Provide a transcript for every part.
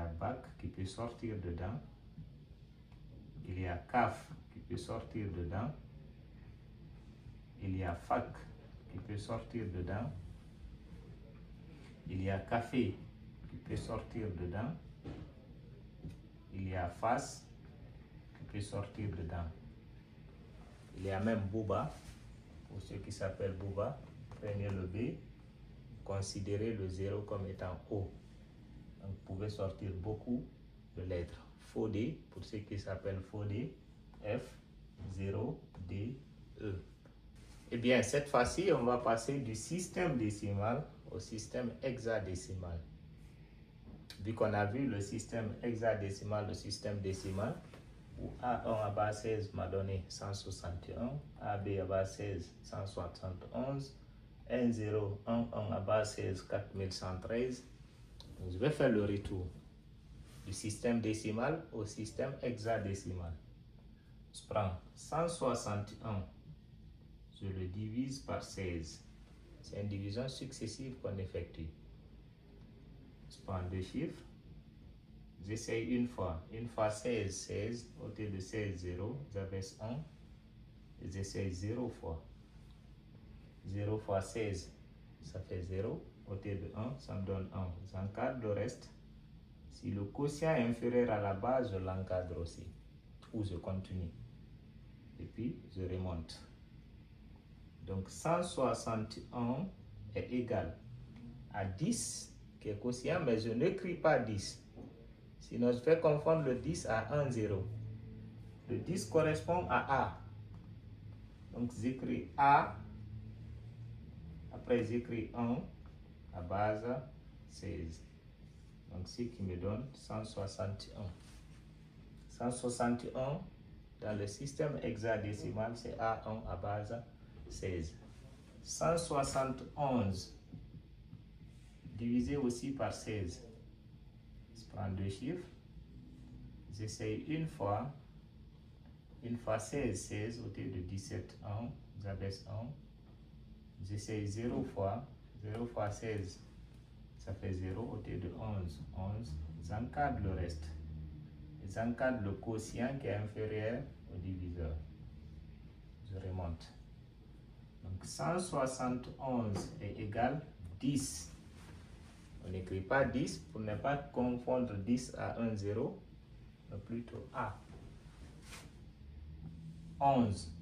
bac qui peut sortir dedans. Il y a CAF qui peut sortir dedans. Il y a fac qui peut sortir dedans. Il y a café qui peut sortir dedans. Il y a face qui peut sortir dedans. Il y a même Bouba, pour ceux qui s'appellent Bouba. Prenez le B, considérez le 0 comme étant O. Donc vous pouvez sortir beaucoup de lettres. Faux D, pour ceux qui s'appellent faux D, F, 0, D, E. Eh bien, cette fois-ci, on va passer du système décimal au système hexadécimal. Vu qu'on a vu le système hexadécimal, le système décimal, où A1 à base 16 m'a donné 161, AB à base 16, 171, N0, 1 à base 16, 4113. Donc, je vais faire le retour du système décimal au système hexadécimal. Je prends 161, je le divise par 16. C'est une division successive qu'on effectue. Je prends deux chiffres. J'essaye une fois. Une fois 16, 16. Au lieu de 16, 0. J'abaisse 1. Et j'essaye 0 fois. 0 fois 16, ça fait 0. Au lieu de 1, ça me donne 1. J'encadre le reste. Si le quotient est inférieur à la base, je l'encadre aussi. Ou je continue. Et puis, je remonte. Donc, 161 est égal à 10, qui est quotient, mais je n'écris pas 10. Sinon, je vais confondre le 10 à 1, 0. Le 10 correspond à A. Donc, j'écris A. Après, j'écris 1 à base 16. Donc, ce qui me donne 161. 161, dans le système hexadécimal, c'est A1 à base 16. 171 divisé aussi par 16. Je prends deux chiffres. J'essaye une fois. Une fois 16, 16 au lieu de 17, 1. J'abaisse 1. J'essaye 0 fois. 0 fois 16, ça fait 0 au lieu de 11. 11. J'encadre le reste. J'encadre le quotient qui est inférieur au diviseur. Je remonte. Donc 171 est égal 10. On n'écrit pas 10 pour ne pas confondre 10 à 1, 0, mais plutôt A. 11.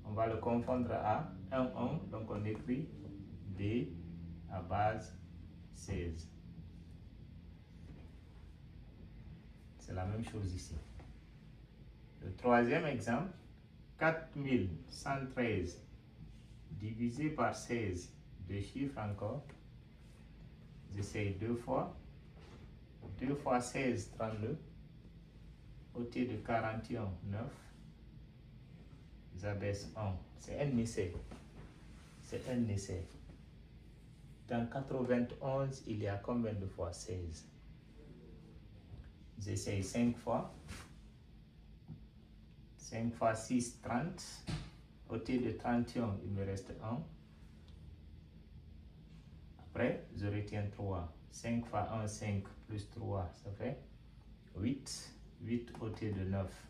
On va le confondre à 1, 1, donc on écrit B à base 16. C'est la même chose ici. Le troisième exemple, 4113 divisé par 16, deux chiffres encore. J'essaye deux fois. 2 fois 16, 32. Au lieu de 41, 9. J'abaisse 1. C'est un essai. C'est un essai. Dans 91, il y a combien de fois 16? J'essaye 5 fois. 5 fois 6, 30. Au lieu de 31, il me reste 1. Après, je retiens 3. 5 fois 1, 5 plus 3, ça fait 8. 8 au lieu de 9,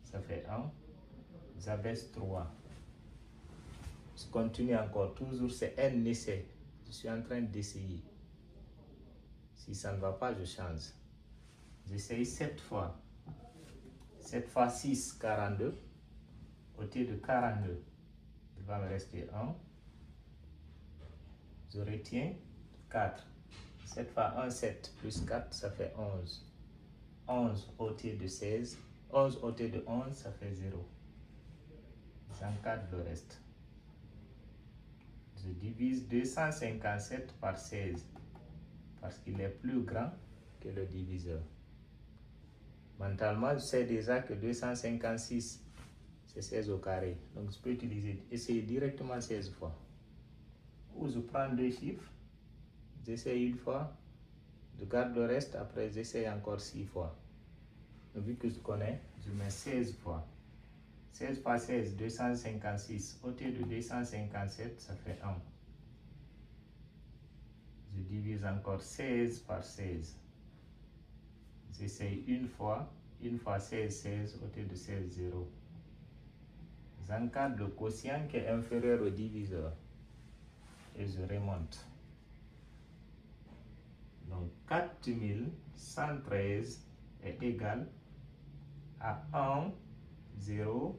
ça fait 1. J'abaisse 3. Je continue encore. Toujours, c'est un essai. Je suis en train d'essayer. Si ça ne va pas, je change. J'essaye 7 fois. 7 fois 6, 42. Au lieu de 42, il va me rester 1. Je retiens 4. 7 fois 1, 7 plus 4, ça fait 11. 11 au lieu de 16. 11 au lieu de 11, ça fait 0. J'encadre le reste. Je divise 257 par 16 parce qu'il est plus grand que le diviseur. Mentalement, je sais déjà que 256, c'est 16 au carré. Donc, je peux essayer directement 16 fois. Ou je prends deux chiffres, j'essaie une fois, je garde le reste, après j'essaie encore 6 fois. Donc, vu que je connais, je mets 16 fois. 16 fois 16, 256. Au lieu de 257, ça fait 1. Je divise encore 16 par 16. J'essaye une fois 16, 16, ôter de 16, 0. J'encadre le quotient qui est inférieur au diviseur. Et je remonte. Donc 4113 est égal à 1, 0,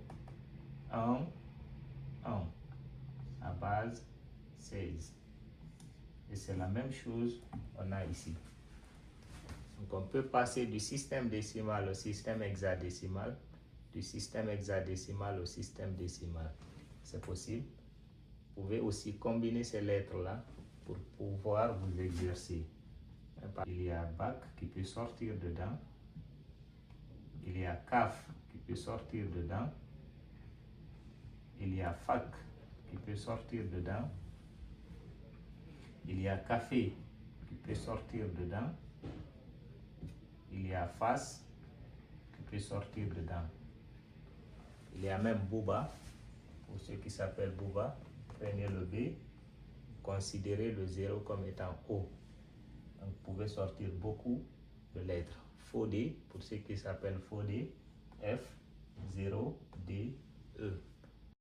1, 1 à base 16. Et c'est la même chose qu'on a ici. Donc on peut passer du système décimal au système hexadécimal, du système hexadécimal au système décimal. C'est possible. Vous pouvez aussi combiner ces lettres-là pour pouvoir vous exercer. Il y a bac qui peut sortir dedans. Il y a CAF qui peut sortir dedans. Il y a fac qui peut sortir dedans. Il y a café qui peut sortir dedans. Il y a face qui peut sortir dedans. Il y a même Bouba, pour ceux qui s'appellent Bouba. Prenez le B, considérez le 0 comme étant O. Donc vous pouvez sortir beaucoup de lettres. Faux D, pour ceux qui s'appellent faux D, F, 0, D, E.